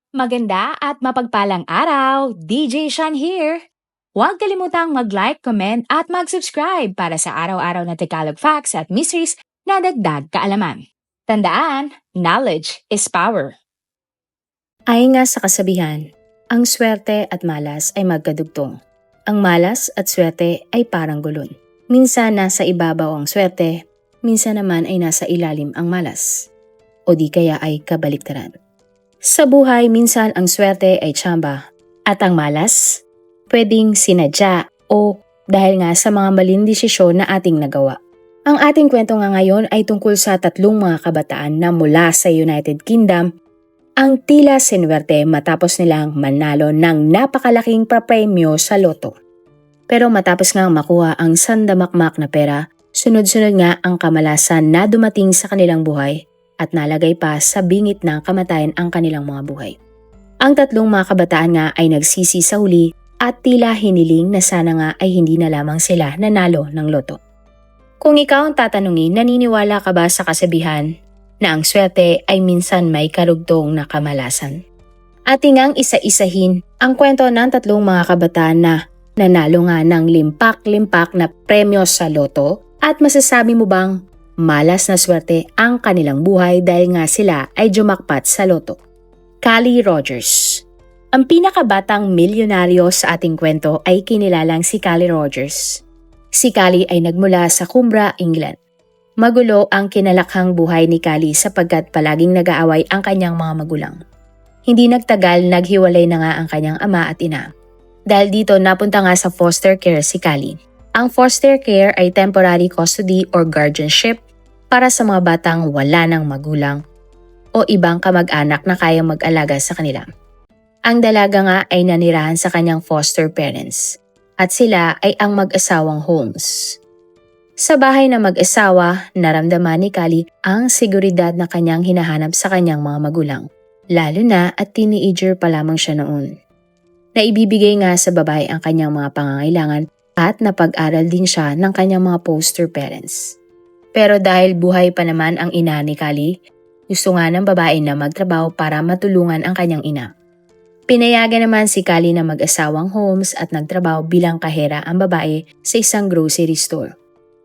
Maganda at mapagpalang araw! DJ Shan here! Huwag kalimutang mag-like, comment at mag-subscribe para sa araw-araw na Tagalog facts at mysteries na dagdag kaalaman. Tandaan, knowledge is power. Ayon nga sa kasabihan, ang swerte at malas ay magkadugtong. Ang malas at swerte ay parang gulon. Minsan nasa ibabaw ang swerte, minsan naman ay nasa ilalim ang malas. O di kaya ay kabaliktaran. Sa buhay, minsan ang swerte ay tsamba at ang malas, pwedeng sinadya o dahil nga sa mga maling desisyon na ating nagawa. Ang ating kwento nga ngayon ay tungkol sa tatlong mga kabataan na mula sa United Kingdom ang tila sinuwerte matapos nilang manalo ng napakalaking papremyo sa loto. Pero matapos nga makuha ang sandamakmak na pera, sunod-sunod nga ang kamalasan na dumating sa kanilang buhay at nalagay pa sa bingit ng kamatayan ang kanilang mga buhay. Ang tatlong mga kabataan nga ay nagsisi sa huli at tila hiniling na sana nga ay hindi na lamang sila nanalo ng loto. Kung ikaw ang tatanungin, naniniwala ka ba sa kasabihan na ang swerte ay minsan may karugtong na kamalasan? Ating ngang isa-isahin ang kwento ng tatlong mga kabataan na nanalo nga ng limpak-limpak na premyo sa loto at masasabi mo bang malas na swerte ang kanilang buhay dahil nga sila ay jumakpat sa loto? Callie Rogers. Ang pinakabatang milyonaryo sa ating kwento ay kinilalang si Callie Rogers. Si Callie ay nagmula sa Cumbria, England. Magulo ang kinalakhang buhay ni Callie sapagkat palaging nag-aaway ang kanyang mga magulang. Hindi nagtagal, naghiwalay na nga ang kanyang ama at ina. Dahil dito napunta nga sa foster care si Callie. Ang foster care ay temporary custody or guardianship para sa mga batang wala ng magulang o ibang kamag-anak na kayang mag-alaga sa kanila. Ang dalaga nga ay nanirahan sa kanyang foster parents at sila ay ang mag-asawang Holmes. Sa bahay na mag-asawa, naramdaman ni Callie ang seguridad na kanyang hinahanap sa kanyang mga magulang, lalo na at teenager pa lamang siya noon. Naibibigay nga sa babae ang kanyang mga pangangailangan at napag-aral din siya ng kanyang mga foster parents. Pero dahil buhay pa naman ang ina ni Callie, gusto nga ng babae na magtrabaho para matulungan ang kanyang ina. Pinayagan naman si Callie na mag-asawang Holmes at nagtrabaho bilang kahera ang babae sa isang grocery store.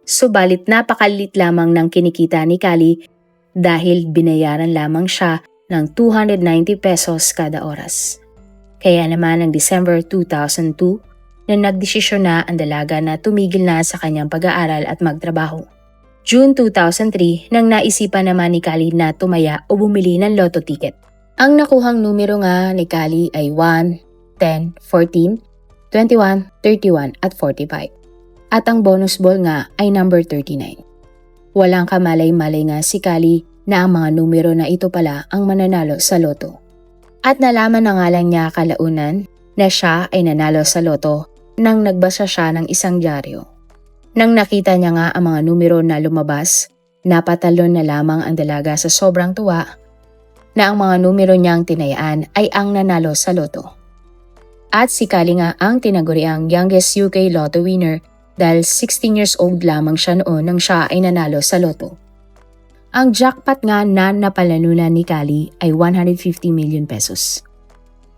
Subalit napakaliit lamang ng kinikita ni Callie dahil binayaran lamang siya ng 290 pesos kada oras. Kaya naman ng December 2002 na nagdesisyon na ang dalaga na tumigil na sa kanyang pag-aaral at magtrabaho. June 2003 nang naisipan naman ni Callie na tumaya o bumili ng lotto ticket. Ang nakuhang numero nga ni Callie ay 1, 10, 14, 21, 31 at 45. At ang bonus ball nga ay number 39. Walang kamalay-malay nga si Callie na ang mga numero na ito pala ang mananalo sa loto. At nalaman na nga lang niya kalaunan na siya ay nanalo sa loto nang nagbasa siya ng isang dyaryo. Nang nakita niya nga ang mga numero na lumabas, napatalon na lamang ang dalaga sa sobrang tuwa na ang mga numero niyang tinayaan ay ang nanalo sa loto. At si Callie nga ang tinaguriang youngest UK lotto winner dahil 16 years old lamang siya noon nang siya ay nanalo sa loto. Ang jackpot nga na napalanunan ni Callie ay 150 million pesos.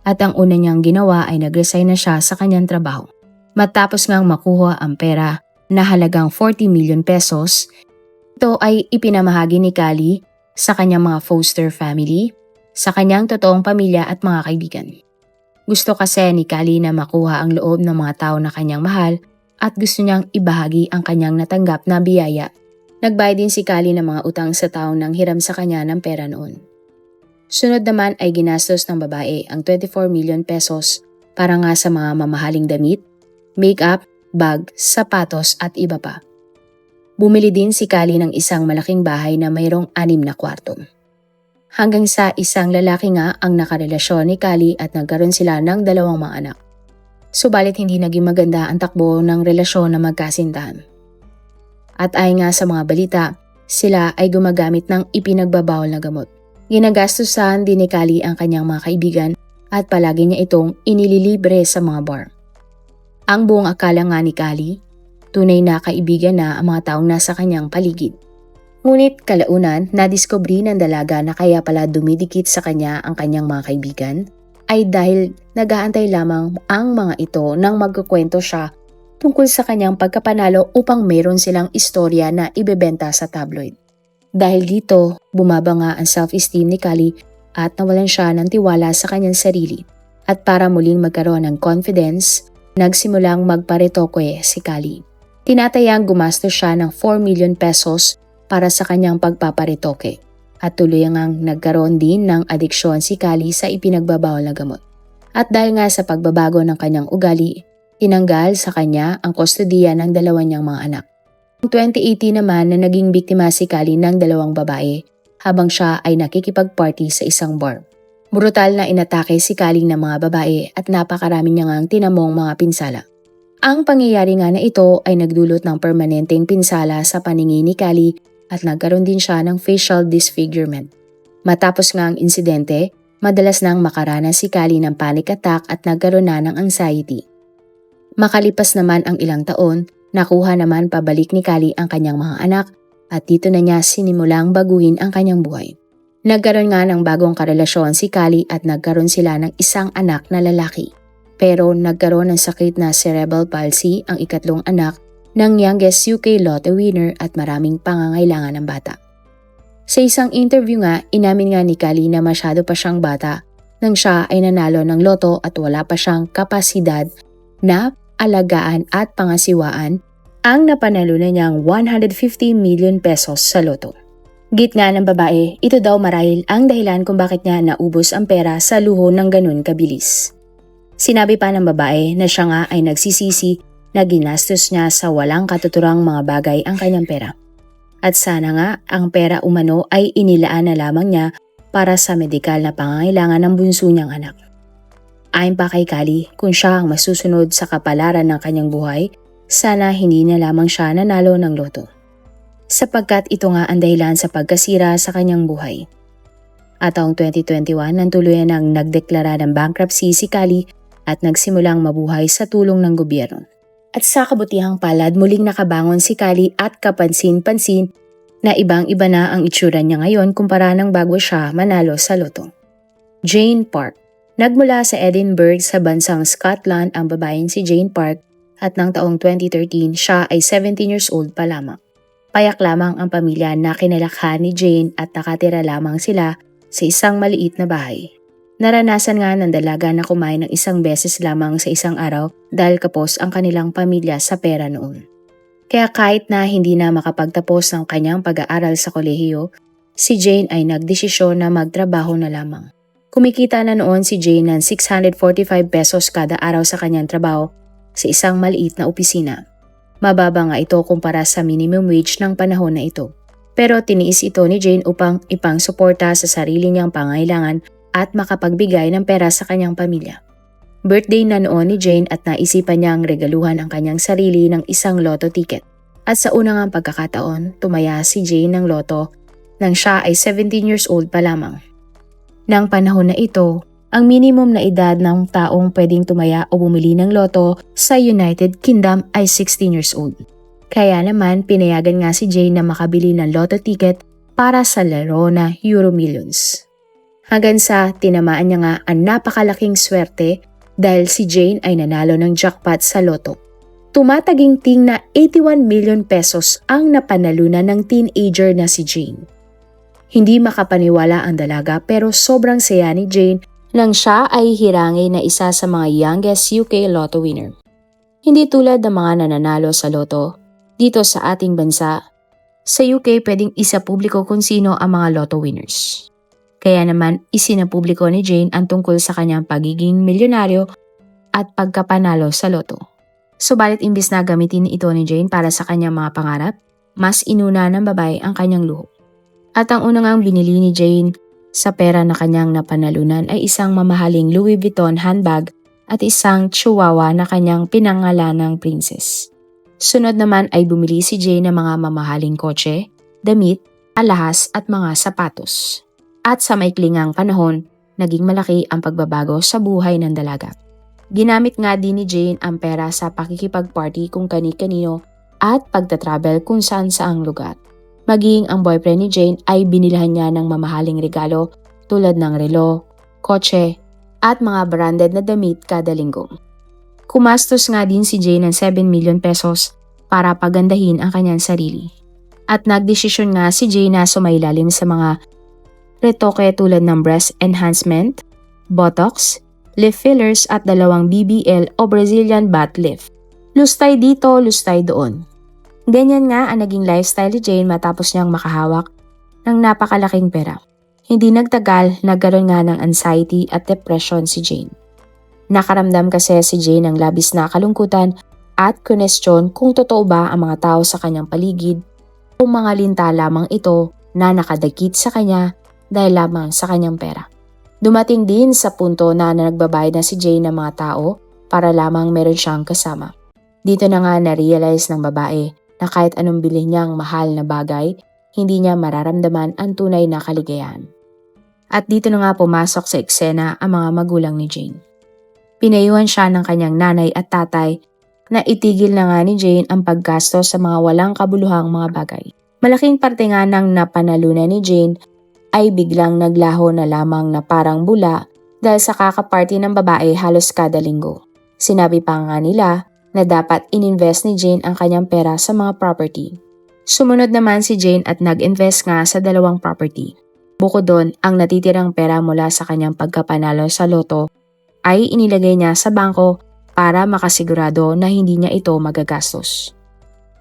At ang una niyang ginawa ay nag-resign na siya sa kanyang trabaho. Matapos ngang makuha ang pera na halagang 40 million pesos, ito ay ipinamahagi ni Callie sa kanyang mga foster family, sa kanyang totoong pamilya at mga kaibigan. Gusto kasi ni Callie na makuha ang loob ng mga tao na kanyang mahal at gusto niyang ibahagi ang kanyang natanggap na biyaya. Nagbayad din si Callie ng mga utang sa taong nang hiram sa kanya ng pera noon. Sunod naman ay ginastos ng babae ang 24 million pesos para nga sa mga mamahaling damit, make-up, bag, sapatos at iba pa. Bumili din si Callie ng isang malaking bahay na mayroong 6 na kwarto. Hanggang sa isang lalaki nga ang nakarelasyon ni Callie at nagkaroon sila ng 2 mga anak. Subalit hindi naging maganda ang takbo ng relasyon na magkasintahan. At ayon nga sa mga balita, sila ay gumagamit ng ipinagbabawal na gamot. Ginagastusan din ni Callie ang kanyang mga kaibigan at palagi niya itong inililibre sa mga bar. Ang buong akala nga ni Callie, tunay na kaibigan na ang mga taong nasa kanyang paligid. Ngunit kalaunan, nadiskobri ng dalaga na kaya pala dumidikit sa kanya ang kanyang mga kaibigan ay dahil nag-aantay lamang ang mga ito nang magkukwento siya tungkol sa kanyang pagkapanalo upang meron silang istorya na ibebenta sa tabloid. Dahil dito, bumaba nga ang self-esteem ni Callie at nawalan siya ng tiwala sa kanyang sarili. At para muling magkaroon ng confidence, nagsimulang magparetoke si Callie. Tinatayang gumastos siya ng 4 million pesos para sa kanyang pagpaparetoke at tuluyang nagkaroon din ng adiksyon si Callie sa ipinagbabawal na gamot. At dahil nga sa pagbabago ng kanyang ugali, tinanggal sa kanya ang kustodiya ng dalawa niyang mga anak. Noong 2018 naman na naging biktima si Callie ng dalawang babae habang siya ay nakikipag-party sa isang bar. Brutal na inatake si Callie ng mga babae at napakarami niya ngang tinamong mga pinsala. Ang pangyayari nga na ito ay nagdulot ng permanenteng pinsala sa paningin ni Callie at nagkaroon din siya ng facial disfigurement. Matapos nga ang insidente, madalas nang makaranas si Callie ng panic attack at nagkaroon na ng anxiety. Makalipas naman ang ilang taon, nakuha naman pabalik ni Callie ang kanyang mga anak at dito na niya sinimulang baguhin ang kanyang buhay. Nagkaroon nga ng bagong karelasyon si Callie at nagkaroon sila ng isang anak na lalaki. Pero nagkaroon ng sakit na cerebral palsy ang ikatlong anak ng youngest UK Lotto winner at maraming pangangailangan ng bata. Sa isang interview nga, inamin nga ni Callie na masyado pa siyang bata nang siya ay nanalo ng loto at wala pa siyang kapasidad na alagaan at pangasiwaan ang napanalunan niyang 150 million pesos sa loto. Git nga ng babae, ito daw marahil ang dahilan kung bakit niya naubos ang pera sa luho ng ganun kabilis. Sinabi pa ng babae na siya nga ay nagsisisi na ginastos niya sa walang katuturang mga bagay ang kanyang pera. At sana nga ang pera umano ay inilaan na lamang niya para sa medikal na pangangailangan ng bunso niyang anak. Ayon pa kay Callie, kung siya ang masusunod sa kapalaran ng kanyang buhay, sana hindi na lamang siya nanalo ng loto. Sapagkat ito nga ang dahilan sa pagkasira sa kanyang buhay. At taong 2021 nang tuluyan ng nagdeklara ng bankruptcy si Callie at nagsimulang mabuhay sa tulong ng gobyerno. At sa kabutihang palad muling nakabangon si Callie at kapansin-pansin na ibang-iba na ang itsura niya ngayon kumpara ng bago siya manalo sa loto. Jane Park. Nagmula sa Edinburgh sa bansang Scotland ang babaeng si Jane Park at ng taong 2013 siya ay 17 years old pa lamang. Payak lamang ang pamilya na kinalakhan ni Jane at nakatira lamang sila sa isang maliit na bahay. Naranasan nga ng dalaga na kumain ng isang beses lamang sa isang araw dahil kapos ang kanilang pamilya sa pera noon. Kaya kahit na hindi na makapagtapos ng kanyang pag-aaral sa kolehiyo, si Jane ay nagdesisyon na magtrabaho na lamang. Kumikita na noon si Jane ng 645 pesos kada araw sa kanyang trabaho sa isang maliit na opisina. Mababa nga ito kumpara sa minimum wage ng panahon na ito. Pero tiniis ito ni Jane upang ipang-suporta sa sarili niyang pangailangan at makapagbigay ng pera sa kanyang pamilya. Birthday na noon ni Jane at naisipan niyang regaluhan ang kanyang sarili ng isang loto ticket. At sa unang pagkakataon, tumaya si Jane ng loto nang siya ay 17 years old pa lamang. Nang panahon na ito, ang minimum na edad ng taong pwedeng tumaya o bumili ng loto sa United Kingdom ay 16 years old. Kaya naman pinayagan nga si Jane na makabili ng loto ticket para sa laro na Euro Millions. Hanggang sa tinamaan niya nga ang napakalaking swerte dahil si Jane ay nanalo ng jackpot sa loto. Tumataginting na 81 million pesos ang napanalunan ng teenager na si Jane. Hindi makapaniwala ang dalaga pero sobrang saya ni Jane nang siya ay hirangay na isa sa mga youngest UK Lotto winner. Hindi tulad ng mga nananalo sa loto, dito sa ating bansa, sa UK pwedeng isapubliko kung sino ang mga Lotto winners. Kaya naman isinapubliko ni Jane ang tungkol sa kanyang pagiging milyonaryo at pagkapanalo sa loto. Subalit imbis na gamitin ito ni Jane para sa kanyang mga pangarap, mas inuna ng babae ang kanyang luho. At ang unang binili ni Jane sa pera na kanyang napanalunan ay isang mamahaling Louis Vuitton handbag at isang chihuahua na kanyang pinangalanang princess. Sunod naman ay bumili si Jane ng mga mamahaling kotse, damit, alahas at mga sapatos. At sa maiklingang panahon, naging malaki ang pagbabago sa buhay ng dalaga. Ginamit nga din ni Jane ang pera sa pakikipag-party kung kani-kanino at pagtatravel kung saan saang lugar. Maging ang boyfriend ni Jane ay binilhan niya ng mamahaling regalo tulad ng relo, kotse, at mga branded na damit kada linggo. Kumastos nga din si Jane ng 7 million pesos para pagandahin ang kanyang sarili. At nagdesisyon nga si Jane na sumailalim sa mga retoke tulad ng breast enhancement, botox, lip fillers at 2 BBL o Brazilian butt lift. Lustay dito, lustay doon. Ganyan nga ang naging lifestyle ni Jane matapos niyang makahawak ng napakalaking pera. Hindi nagtagal, nagkaroon nga ng anxiety at depression si Jane. Nakaramdam kasi si Jane ng labis na kalungkutan at kunestyon kung totoo ba ang mga tao sa kanyang paligid o mga linta lamang ito na nakadikit sa kanya dahil lamang sa kanyang pera. Dumating din sa punto na nagbabayad na si Jane ng mga tao para lamang meron siyang kasama. Dito na nga na-realize ng babae na kahit anong bilhin niyang mahal na bagay, hindi niya mararamdaman ang tunay na kaligayahan. At dito na nga pumasok sa eksena ang mga magulang ni Jane. Pinayuhan siya ng kanyang nanay at tatay na itigil na nga ni Jane ang paggastos sa mga walang kabuluhang mga bagay. Malaking parte nga ng napanalunan ni Jane ay biglang naglaho na lamang na parang bula dahil sa kakaparty ng babae halos kada linggo. Sinabi pa nga nila na dapat ininvest ni Jane ang kanyang pera sa mga property. Sumunod naman si Jane at nag-invest nga sa 2 property. Bukod doon, ang natitirang pera mula sa kanyang pagkapanalo sa loto ay inilagay niya sa bangko para makasigurado na hindi niya ito magagastos.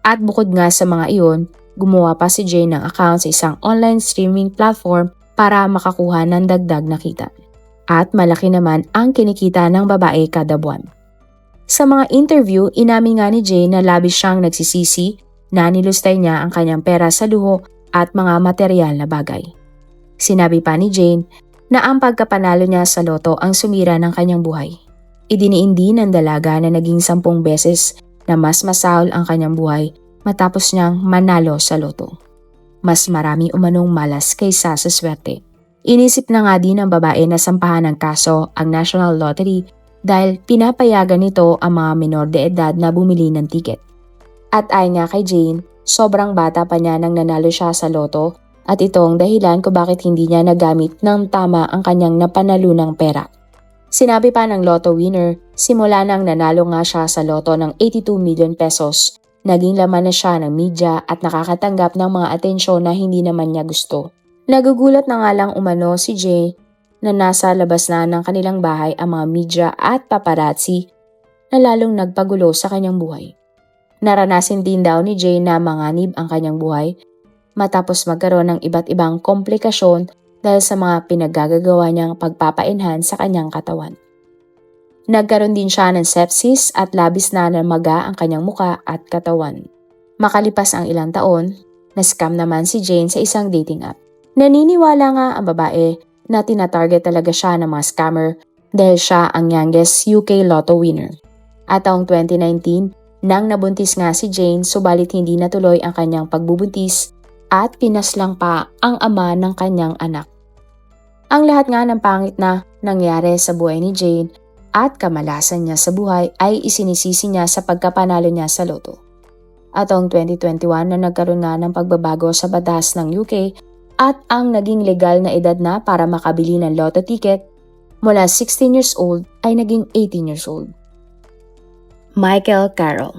At bukod nga sa mga iyon, gumawa pa si Jane ng account sa isang online streaming platform para makakuha ng dagdag na kita. At malaki naman ang kinikita ng babae kada buwan. Sa mga interview, inamin nga ni Jane na labis siyang nagsisisi na nilustay niya ang kanyang pera sa luho at mga materyal na bagay. Sinabi pa ni Jane na ang pagkapanalo niya sa loto ang sumira ng kanyang buhay. Idiniin din ng dalaga na naging 10 beses na mas masahol ang kanyang buhay matapos niyang manalo sa loto. Mas marami umanong malas kaysa sa swerte. Inisip na nga din ng babae na sampahan ng kaso ang National Lottery dahil pinapayagan nito ang mga minor de edad na bumili ng tiket. At ayon nga kay Jane, sobrang bata pa niya nang nanalo siya sa loto at ito ang dahilan kung bakit hindi niya nagamit ng tama ang kanyang napanalunang pera. Sinabi pa ng lotto winner, simula nang nanalo nga siya sa loto ng 82 million pesos, naging laman na siya ng media at nakakatanggap ng mga atensyon na hindi naman niya gusto. Nagugulat na nga lang umano si Jay na nasa labas na ng kanilang bahay ang mga media at paparazzi na lalong nagpagulo sa kanyang buhay. Naranasin din daw ni Jay na manganib ang kanyang buhay matapos magkaroon ng iba't ibang komplikasyon dahil sa mga pinaggagawa niyang pagpapa-enhance sa kanyang katawan. Nagkaroon din siya ng sepsis at labis na namaga ang kanyang muka at katawan. Makalipas ang ilang taon, na-scam naman si Jane sa isang dating app. Naniniwala nga ang babae na tina-target talaga siya ng mga scammer dahil siya ang youngest UK Lotto winner. At taong 2019, nang nabuntis nga si Jane subalit hindi natuloy ang kanyang pagbubuntis at pinaslang pa ang ama ng kanyang anak. Ang lahat nga ng pangit na nangyari sa buhay ni Jane at kamalasan niya sa buhay ay isinisisi niya sa pagkapanalo niya sa loto. At taong 2021 na nagkaroon nga ng pagbabago sa batas ng UK at ang naging legal na edad na para makabili ng lotto ticket mula 16 years old ay naging 18 years old. Michael Carroll.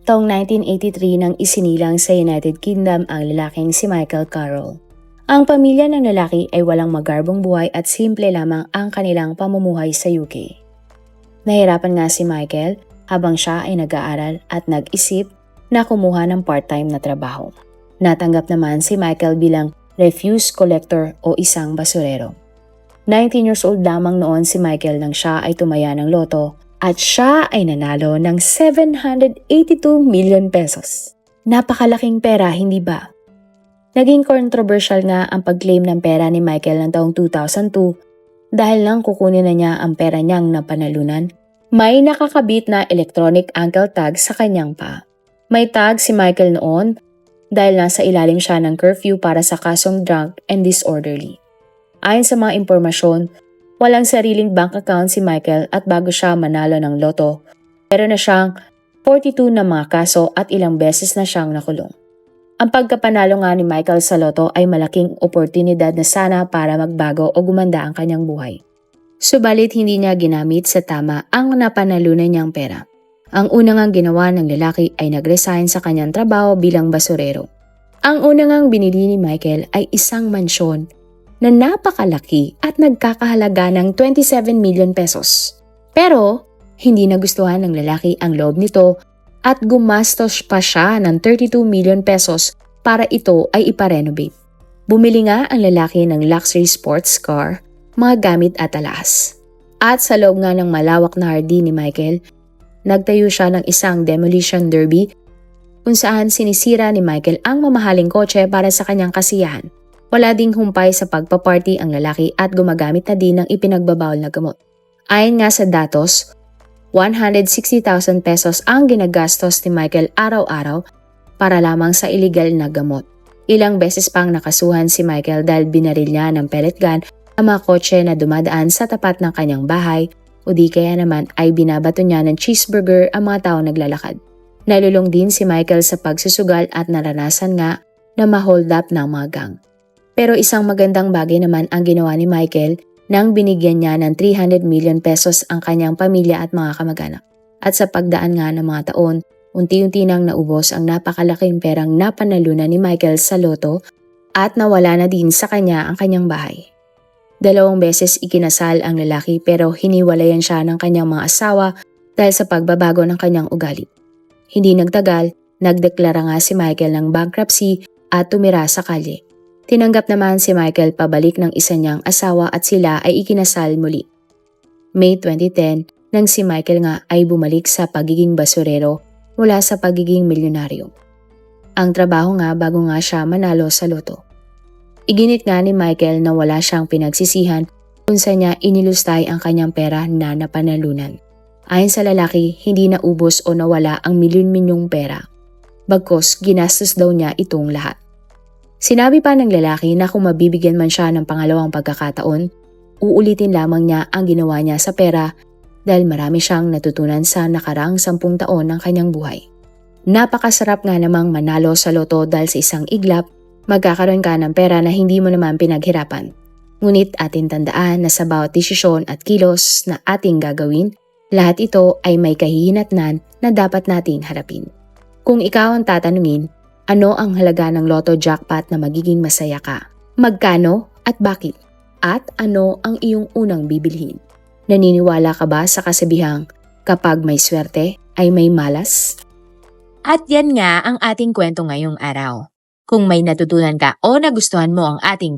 Taong 1983 nang isinilang sa United Kingdom ang lalaking si Michael Carroll. Ang pamilya ng lalaki ay walang magarbong buhay at simple lamang ang kanilang pamumuhay sa UK. Nahirapan nga si Michael habang siya ay nag-aaral at nag-isip na kumuha ng part-time na trabaho. Natanggap naman si Michael bilang refuse collector o isang basurero. 19 years old lamang noon si Michael nang siya ay tumaya ng loto at siya ay nanalo ng 782 million pesos. Napakalaking pera, hindi ba? Naging controversial nga ang pag-claim ng pera ni Michael ng taong 2002 dahil nang kukunin na niya ang pera niyang napanalunan. May nakakabit na electronic ankle tag sa kanyang paa. May tag si Michael noon dahil nasa ilalim siya ng curfew para sa kasong drunk and disorderly. Ayon sa mga impormasyon, walang sariling bank account si Michael at bago siya manalo ng loto, pero na siyang 42 na mga kaso at ilang beses na siyang nakulong. Ang pagkapanalo nga ni Michael sa loto ay malaking oportunidad na sana para magbago o gumanda ang kanyang buhay. Subalit hindi niya ginamit sa tama ang napanalunan niyang pera. Ang unang ngang ginawa ng lalaki ay nag-resign sa kanyang trabaho bilang basurero. Ang unang ngang binili ni Michael ay isang mansyon na napakalaki at nagkakahalaga ng 27 million pesos. Pero hindi nagustuhan ng lalaki ang loob nito at gumastos pa siya ng 32 million pesos para ito ay iparenovate. Bumili nga ang lalaki ng luxury sports car, mga gamit at alas. At sa loob nga ng malawak na hardin ni Michael, nagtayo siya ng isang demolition derby kung saan sinisira ni Michael ang mamahaling kotse para sa kanyang kasiyahan. Wala ding humpay sa pagpaparty ang lalaki at gumagamit na din ng ipinagbabawal na gamot. Ayon nga sa datos, 160,000 pesos ang ginagastos ni Michael araw-araw para lamang sa illegal na gamot. Ilang beses pang nakasuhan si Michael dahil binaril niya ng pellet gun ang mga kotse na dumadaan sa tapat ng kanyang bahay o di kaya naman ay binabato niya ng cheeseburger ang mga tao naglalakad. Nalulong din si Michael sa pagsusugal at naranasan nga na ma-hold up ng mga gang. Pero isang magandang bagay naman ang ginawa ni Michael nang binigyan niya ng 300 million pesos ang kanyang pamilya at mga kamag-anak. At sa pagdaan nga ng mga taon, unti-unti nang naubos ang napakalaking perang napanalunan ni Michael sa loto at nawala na din sa kanya ang kanyang bahay. 2 beses ikinasal ang lalaki pero hiniwalayan siya ng kanyang mga asawa dahil sa pagbabago ng kanyang ugali. Hindi nagtagal, nagdeklara nga si Michael ng bankruptcy at tumira sa kalye. Tinanggap naman si Michael pabalik ng isa niyang asawa at sila ay ikinasal muli. May 2010 nang si Michael nga ay bumalik sa pagiging basurero mula sa pagiging milyonaryo. Ang trabaho nga bago nga siya manalo sa loto. Iginit nga ni Michael na wala siyang pinagsisihan kung saan niya inilustay ang kanyang pera na napanalunan. Ayon sa lalaki, hindi naubos o nawala ang milyon-milyong pera. Bagkus, ginastos daw niya itong lahat. Sinabi pa ng lalaki na kung mabibigyan man siya ng pangalawang pagkakataon, uulitin lamang niya ang ginawa niya sa pera dahil marami siyang natutunan sa nakaraang 10 taon ng kanyang buhay. Napakasarap nga namang manalo sa loto dahil sa isang iglap, magkakaroon ka ng pera na hindi mo naman pinaghirapan. Ngunit atin tandaan na sa bawat desisyon at kilos na ating gagawin, lahat ito ay may kahihinatnan na dapat nating harapin. Kung ikaw ang tatanungin, ano ang halaga ng Lotto Jackpot na magiging masaya ka? Magkano at bakit? At ano ang iyong unang bibilhin? Naniniwala ka ba sa kasabihang kapag may swerte ay may malas? At yan nga ang ating kwento ngayong araw. Kung may natutunan ka o nagustuhan mo ang ating